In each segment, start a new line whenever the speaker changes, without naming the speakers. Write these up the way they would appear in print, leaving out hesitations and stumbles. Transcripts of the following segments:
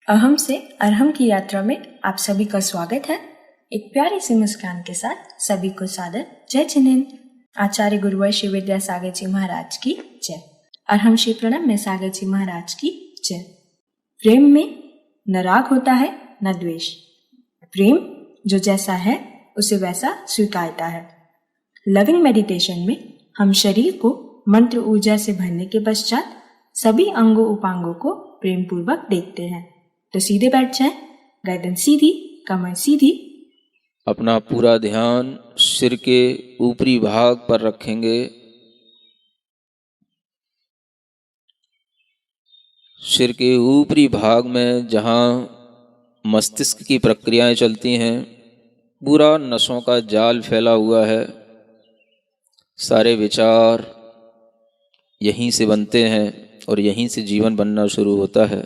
अहम से अरहम की यात्रा में आप सभी का स्वागत है। एक प्यारी सी मुस्कान के साथ सभी को सादर जय जिनेंद्र। आचार्य गुरुवर श्री विद्यासागर जी महाराज की जय। अरहम श्री प्रणम में सागर जी महाराज की जय। प्रेम में न राग होता है न द्वेष। प्रेम जो जैसा है उसे वैसा स्वीकारता है। लविंग मेडिटेशन में हम शरीर को मंत्र ऊर्जा से भरने के पश्चात सभी अंगों उपांगों को प्रेम पूर्वक देखते हैं। तो सीधे बैठ जाएं, गर्दन सीधी, कमर सीधी।
अपना पूरा ध्यान सिर के ऊपरी भाग पर रखेंगे। सिर के ऊपरी भाग में जहाँ मस्तिष्क की प्रक्रियाएं चलती हैं, पूरा नसों का जाल फैला हुआ है। सारे विचार यहीं से बनते हैं और यहीं से जीवन बनना शुरू होता है।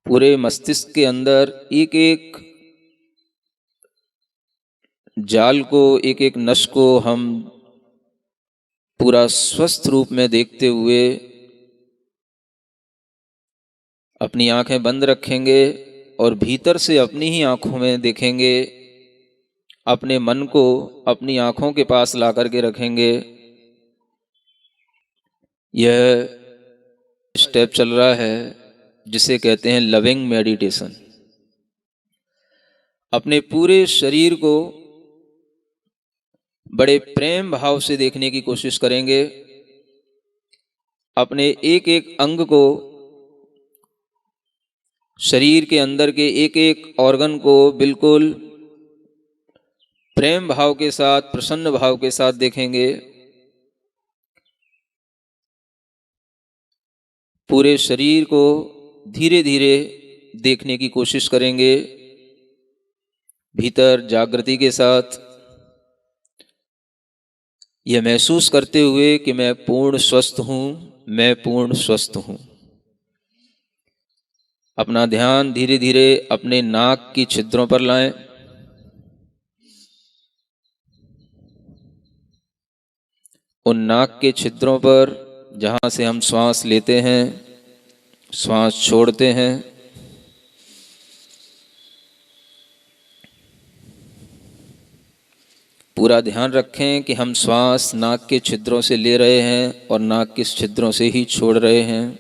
पूरे मस्तिष्क के अंदर एक एक जाल को, एक एक नस को हम पूरा स्वस्थ रूप में देखते हुए अपनी आंखें बंद रखेंगे और भीतर से अपनी ही आंखों में देखेंगे। अपने मन को अपनी आंखों के पास ला करके रखेंगे। यह स्टेप चल रहा है जिसे कहते हैं लविंग मेडिटेशन। अपने पूरे शरीर को बड़े प्रेम भाव से देखने की कोशिश करेंगे। अपने एक एक अंग को, शरीर के अंदर के एक एक ऑर्गन को बिल्कुल प्रेम भाव के साथ, प्रसन्न भाव के साथ देखेंगे। पूरे शरीर को धीरे धीरे देखने की कोशिश करेंगे, भीतर जागृति के साथ, यह महसूस करते हुए कि मैं पूर्ण स्वस्थ हूँ, मैं पूर्ण स्वस्थ हूँ। अपना ध्यान धीरे धीरे अपने नाक की छिद्रों पर लाएं। उन नाक के छिद्रों पर जहाँ से हम श्वास लेते हैं, श्वास छोड़ते हैं, पूरा ध्यान रखें कि हम श्वास नाक के छिद्रों से ले रहे हैं और नाक के छिद्रों से ही छोड़ रहे हैं।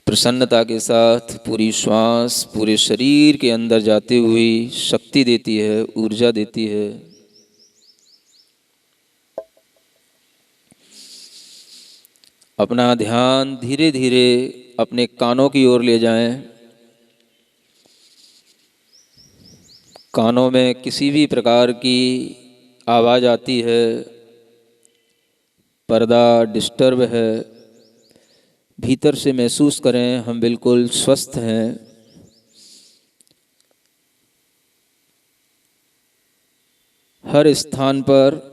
प्रसन्नता के साथ पूरी श्वास पूरे शरीर के अंदर जाती हुई शक्ति देती है, ऊर्जा देती है। अपना ध्यान धीरे धीरे अपने कानों की ओर ले जाएं। कानों में किसी भी प्रकार की आवाज़ आती है, पर्दा डिस्टर्ब है, भीतर से महसूस करें हम बिल्कुल स्वस्थ हैं। हर स्थान पर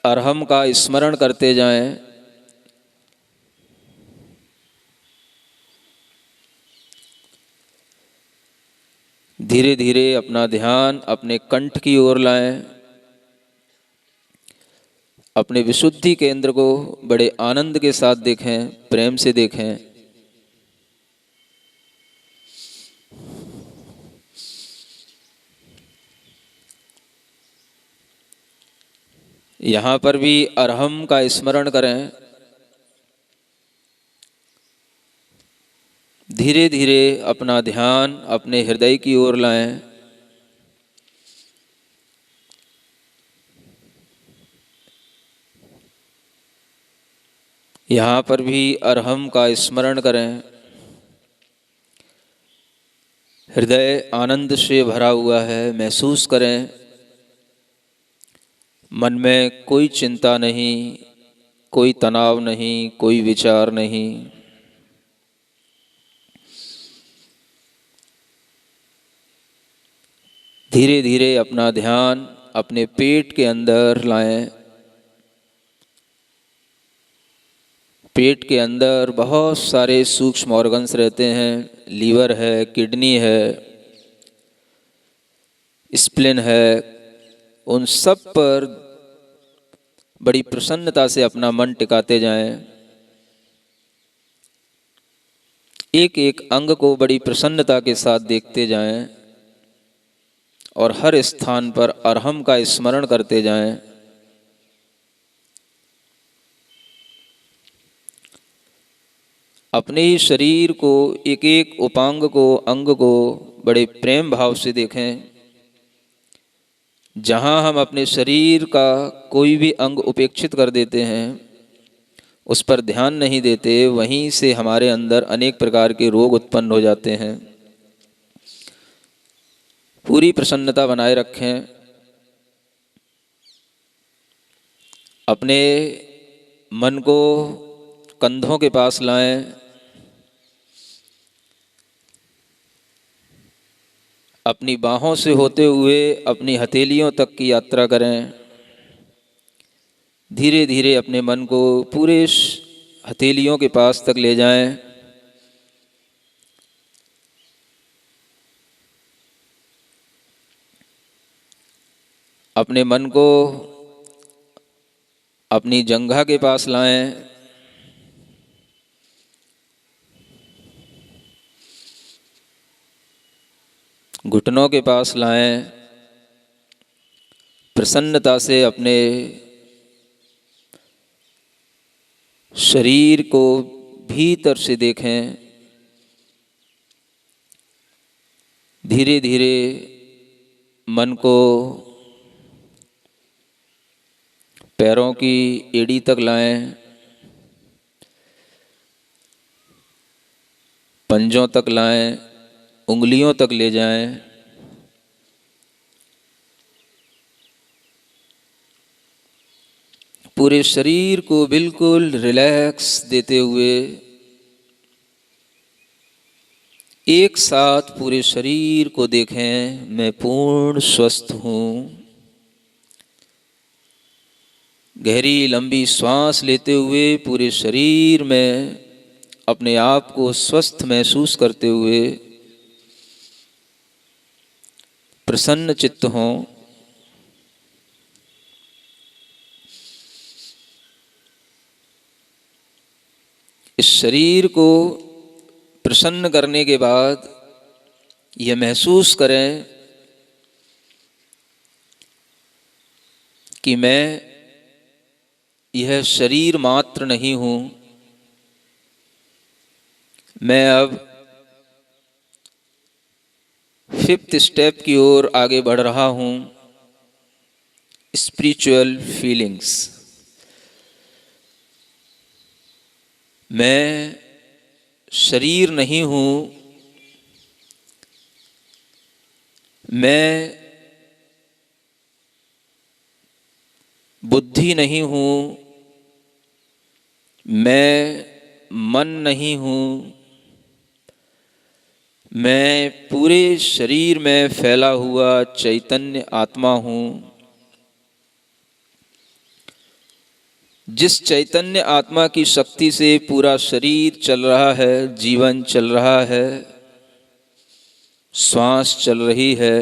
अरहम का स्मरण करते जाएं। धीरे धीरे अपना ध्यान अपने कंठ की ओर लाएं। अपने विशुद्धि केंद्र को बड़े आनंद के साथ देखें, प्रेम से देखें। यहाँ पर भी अरहम का स्मरण करें। धीरे धीरे अपना ध्यान अपने हृदय की ओर लाएं। यहाँ पर भी अरहम का स्मरण करें। हृदय आनंद से भरा हुआ है, महसूस करें। मन में कोई चिंता नहीं, कोई तनाव नहीं, कोई विचार नहीं। धीरे धीरे अपना ध्यान अपने पेट के अंदर लाएं। पेट के अंदर बहुत सारे सूक्ष्म ऑर्गन्स रहते हैं। लीवर है, किडनी है, स्प्लिन है। उन सब पर बड़ी प्रसन्नता से अपना मन टिकाते जाएं। एक एक अंग को बड़ी प्रसन्नता के साथ देखते जाएं और हर स्थान पर अरहम का स्मरण करते जाएं। अपने ही शरीर को, एक एक उपांग को, अंग को बड़े प्रेम भाव से देखें। जहाँ हम अपने शरीर का कोई भी अंग उपेक्षित कर देते हैं, उस पर ध्यान नहीं देते, वहीं से हमारे अंदर अनेक प्रकार के रोग उत्पन्न हो जाते हैं। पूरी प्रसन्नता बनाए रखें। अपने मन को कंधों के पास लाएं। अपनी बाहों से होते हुए अपनी हथेलियों तक की यात्रा करें। धीरे धीरे अपने मन को पूरे हथेलियों के पास तक ले जाएं। अपने मन को अपनी जंघा के पास लाएं। घुटनों के पास लाएं। प्रसन्नता से अपने शरीर को भीतर से देखें। धीरे धीरे मन को पैरों की एड़ी तक लाएं, पंजों तक लाएं, उंगलियों तक ले जाएं। पूरे शरीर को बिल्कुल रिलैक्स देते हुए एक साथ पूरे शरीर को देखें। मैं पूर्ण स्वस्थ हूँ। गहरी लंबी श्वास लेते हुए पूरे शरीर में अपने आप को स्वस्थ महसूस करते हुए प्रसन्न चित्त हों। इस शरीर को प्रसन्न करने के बाद यह महसूस करें कि मैं यह शरीर मात्र नहीं हूँ। मैं अब 5th स्टेप की ओर आगे बढ़ रहा हूँ। Spiritual feelings. मैं शरीर नहीं हूँ। मैं बुद्धि नहीं हूँ। मैं मन नहीं हूँ। मैं पूरे शरीर में फैला हुआ चैतन्य आत्मा हूँ। जिस चैतन्य आत्मा की शक्ति से पूरा शरीर चल रहा है, जीवन चल रहा है, श्वास चल रही है,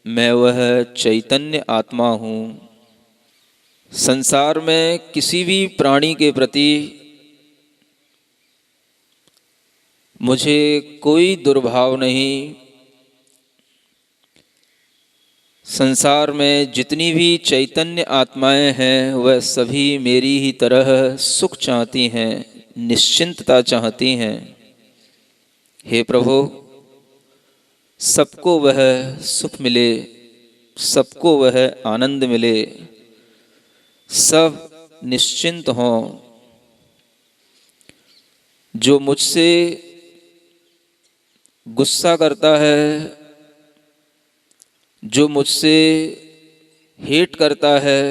मैं वह चैतन्य आत्मा हूँ। संसार में किसी भी प्राणी के प्रति मुझे कोई दुर्भाव नहीं। संसार में जितनी भी चैतन्य आत्माएं हैं वह सभी मेरी ही तरह सुख चाहती हैं, निश्चिंतता चाहती हैं। हे प्रभु, सबको वह सुख मिले, सबको वह आनंद मिले, सब निश्चिंत हों। जो मुझसे गुस्सा करता है, जो मुझसे हेट करता है,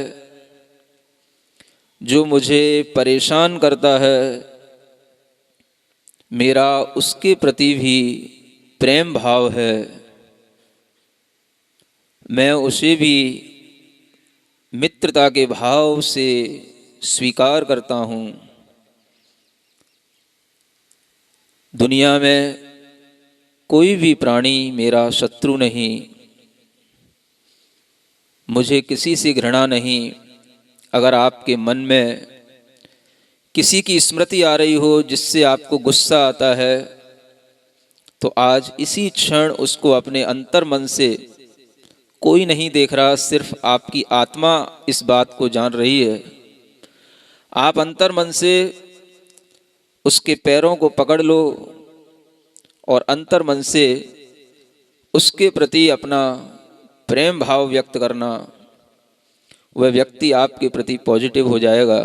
जो मुझे परेशान करता है, मेरा उसके प्रति भी प्रेम भाव है। मैं उसे भी मित्रता के भाव से स्वीकार करता हूँ। दुनिया में कोई भी प्राणी मेरा शत्रु नहीं, मुझे किसी से घृणा नहीं। अगर आपके मन में किसी की स्मृति आ रही हो जिससे आपको गुस्सा आता है, तो आज इसी क्षण उसको अपने अंतर मन से, कोई नहीं देख रहा, सिर्फ आपकी आत्मा इस बात को जान रही है, आप अंतर मन से उसके पैरों को पकड़ लो और अंतर मन से उसके प्रति अपना प्रेम भाव व्यक्त करना। वह व्यक्ति आपके प्रति पॉजिटिव हो जाएगा।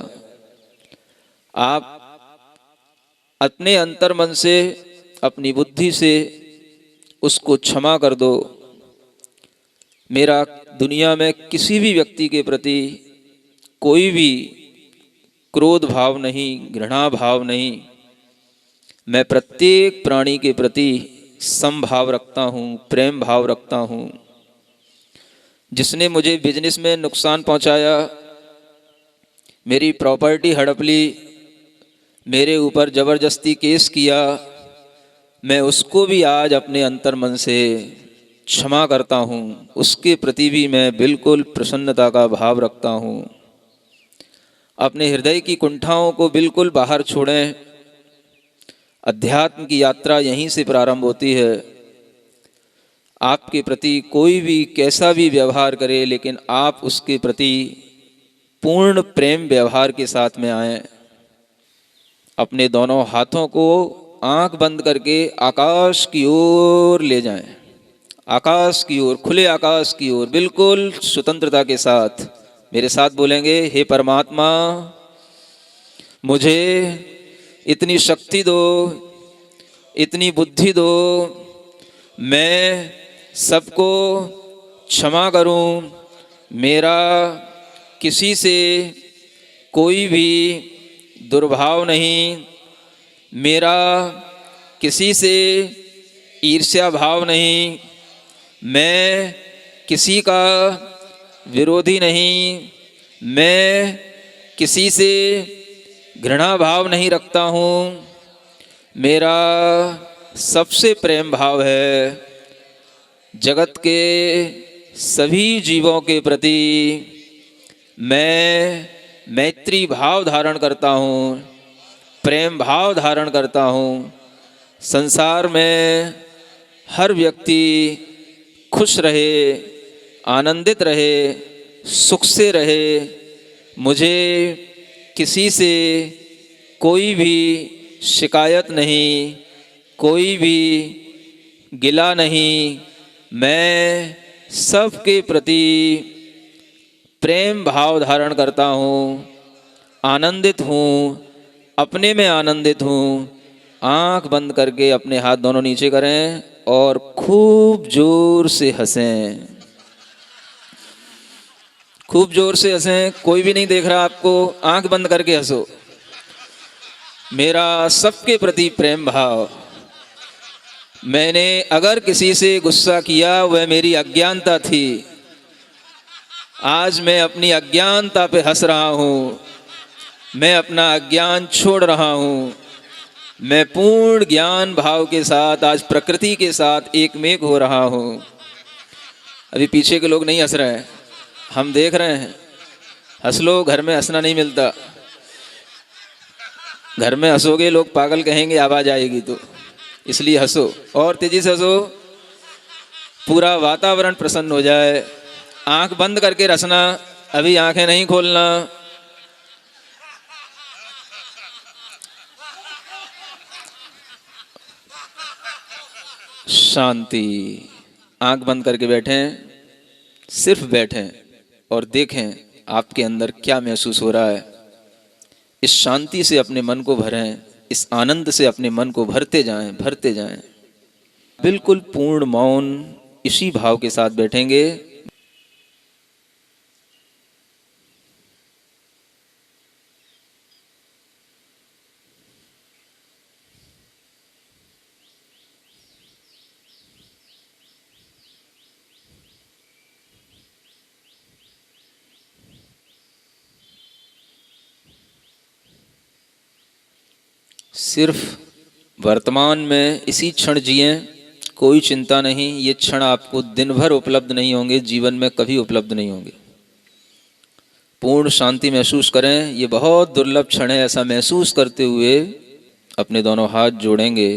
आप अपने अंतर मन से, अपनी बुद्धि से उसको क्षमा कर दो। मेरा दुनिया में किसी भी व्यक्ति के प्रति कोई भी क्रोध भाव नहीं, घृणा भाव नहीं। मैं प्रत्येक प्राणी के प्रति समभाव रखता हूँ, प्रेम भाव रखता हूँ। जिसने मुझे बिजनेस में नुकसान पहुँचाया, मेरी प्रॉपर्टी हड़प ली, मेरे ऊपर ज़बरदस्ती केस किया, मैं उसको भी आज अपने अंतर मन से क्षमा करता हूँ। उसके प्रति भी मैं बिल्कुल प्रसन्नता का भाव रखता हूँ। अपने हृदय की कुंठाओं को बिल्कुल बाहर छोड़ें। अध्यात्म की यात्रा यहीं से प्रारंभ होती है। आपके प्रति कोई भी कैसा भी व्यवहार करे, लेकिन आप उसके प्रति पूर्ण प्रेम व्यवहार के साथ में आएं। अपने दोनों हाथों को आंख बंद करके आकाश की ओर ले जाएं। आकाश की ओर, खुले आकाश की ओर, बिल्कुल स्वतंत्रता के साथ मेरे साथ बोलेंगे, हे परमात्मा, मुझे इतनी शक्ति दो, इतनी बुद्धि दो, मैं सबको क्षमा करूं। मेरा किसी से कोई भी दुर्भाव नहीं, मेरा किसी से ईर्ष्या भाव नहीं, मैं किसी का विरोधी नहीं, मैं किसी से घृणा भाव नहीं रखता हूँ। मेरा सबसे प्रेम भाव है। जगत के सभी जीवों के प्रति मैं मैत्री भाव धारण करता हूँ, प्रेम भाव धारण करता हूँ। संसार में हर व्यक्ति खुश रहे, आनंदित रहे, सुख से रहे। मुझे किसी से कोई भी शिकायत नहीं, कोई भी गिला नहीं। मैं सबके प्रति प्रेम भाव धारण करता हूँ, आनंदित हूँ, अपने में आनंदित हूँ। आंख बंद करके अपने हाथ दोनों नीचे करें और खूब जोर से हंसें। खूब जोर से हंसें, कोई भी नहीं देख रहा आपको, आंख बंद करके हंसो। मेरा सबके प्रति प्रेम भाव। मैंने अगर किसी से गुस्सा किया, वह मेरी अज्ञानता थी। आज मैं अपनी अज्ञानता पे हंस रहा हूँ। मैं अपना अज्ञान छोड़ रहा हूँ। मैं पूर्ण ज्ञान भाव के साथ आज प्रकृति के साथ एकमेक हो रहा हूँ। अभी पीछे के लोग नहीं हंस रहे हैं, हम देख रहे हैं। हंस लो, घर में हंसना नहीं मिलता। घर में हंसोगे लोग पागल कहेंगे, आवाज आएगी, तो इसलिए हंसो और तेजी से हंसो, पूरा वातावरण प्रसन्न हो जाए। आंख बंद करके हंसना, अभी आंखें नहीं खोलना। शांति। आंख बंद करके बैठें, सिर्फ बैठें और देखें आपके अंदर क्या महसूस हो रहा है। इस शांति से अपने मन को भरें, इस आनंद से अपने मन को भरते जाएं, भरते जाएं। बिल्कुल पूर्ण मौन, इसी भाव के साथ बैठेंगे। सिर्फ वर्तमान में इसी क्षण जिएं, कोई चिंता नहीं। ये क्षण आपको दिन भर उपलब्ध नहीं होंगे, जीवन में कभी उपलब्ध नहीं होंगे। पूर्ण शांति महसूस करें, ये बहुत दुर्लभ क्षण है। ऐसा महसूस करते हुए अपने दोनों हाथ जोड़ेंगे,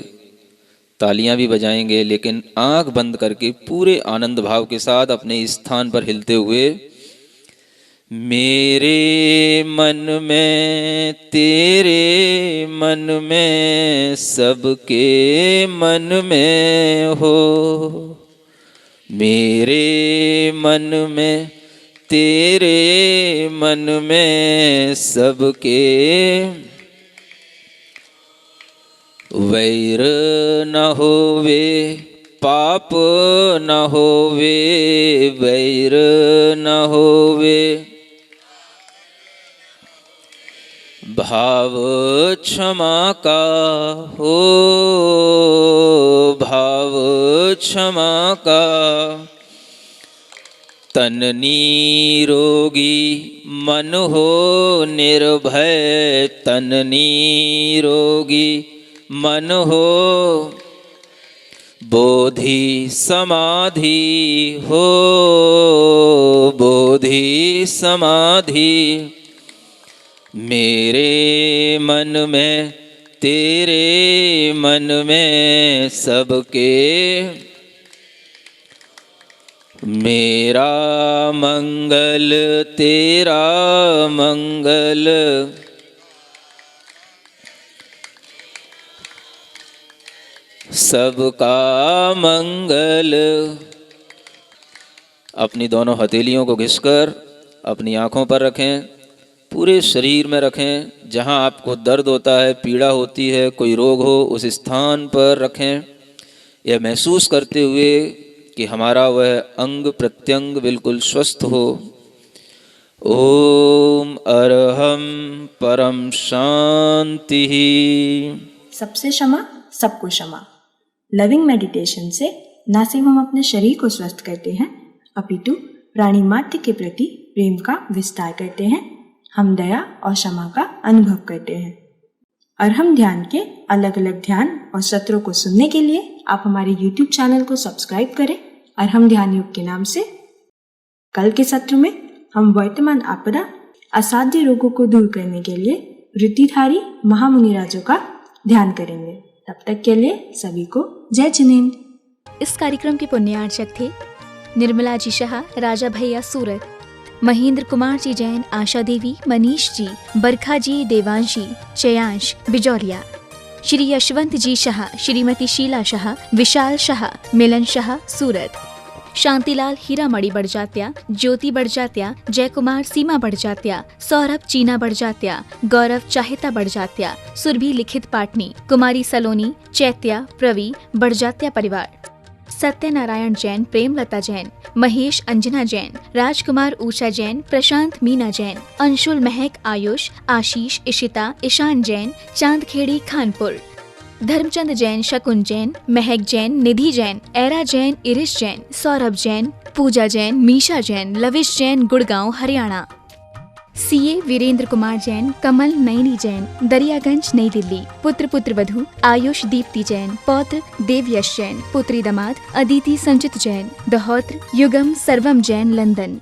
तालियां भी बजाएंगे, लेकिन आंख बंद करके पूरे आनंद भाव के साथ अपने स्थान पर हिलते हुए, मेरे मन में तेरे मन में सबके मन में हो, मेरे मन में तेरे मन में सबके, वैर न होवे पाप न होवे, वैर न होवे, भाव क्षमा का हो, भाव क्षमा का, तन निरोगी मन हो निर्भय, तन निरोगी मन हो, बोधि समाधि हो, बोधि समाधि, मेरे मन में तेरे मन में सबके, मेरा मंगल तेरा मंगल, सबका मंगल। अपनी दोनों हथेलियों को घिसकर अपनी आँखों पर रखें, पूरे शरीर में रखें। जहाँ आपको दर्द होता है, पीड़ा होती है, कोई रोग हो, उस स्थान पर रखें। यह महसूस करते हुए कि हमारा वह अंग प्रत्यंग बिल्कुल स्वस्थ हो। ओम अरहम परम शांति।
सबसे क्षमा सबको क्षमा। लविंग मेडिटेशन से न सिर्फ हम अपने शरीर को स्वस्थ करते हैं, अपितु प्राणी मात्र के प्रति प्रेम का विस्तार करते हैं। हम दया और क्षमा का अनुभव करते हैं। अरहम ध्यान के अलग अलग ध्यान और सत्रों को सुनने के लिए आप हमारे YouTube चैनल को सब्सक्राइब करें, अरहम ध्यान योग के नाम से। कल के सत्र में हम वर्तमान आपदा, असाध्य रोगों को दूर करने के लिए वृत्तिधारी महामुनि राजों का ध्यान करेंगे। तब तक के लिए सभी को जय जिनेंद्र।
इस कार्यक्रम के पुण्यार्चक थे निर्मला जी शाह, राजा भैया सूरत, महेंद्र कुमार जी जैन, आशा देवी, मनीष जी, बरखा जी, देवांशी, चयांश, बिजौरिया, श्री यशवंत जी शाह, श्रीमती शीला शाह, विशाल शाह, मिलन शाह, सूरत, शांतिलाल हीरामणि बड़जात्या, ज्योति बड़जात्या, जयकुमार सीमा बड़जात्या, सौरभ चीना बड़जात्या, गौरव चाहिता बड़जात्या, सुरभि लिखित पाटनी, कुमारी सलोनी, चैत्या, प्रवी बड़जात्या परिवार, सत्यनारायण जैन, प्रेमलता जैन, महेश अंजना जैन, राजकुमार ऊषा जैन, प्रशांत मीना जैन, अंशुल महक, आयुष, आशीष, इशिता, ईशान जैन, चांदखेड़ी खानपुर, धर्मचंद जैन, शकुन जैन, महक जैन, निधि जैन, एरा जैन, इरिश जैन, सौरभ जैन, पूजा जैन, मीशा जैन, लविश जैन, गुड़गांव हरियाणा, सीए वीरेंद्र कुमार जैन, कमल नैनी जैन, दरियागंज नई दिल्ली, पुत्र पुत्र वधु आयुष दीप्ति जैन, पौत्र देवयश जैन, पुत्री दामाद अदिति संचित जैन, दहोत्र युगम सर्वम जैन, लंदन।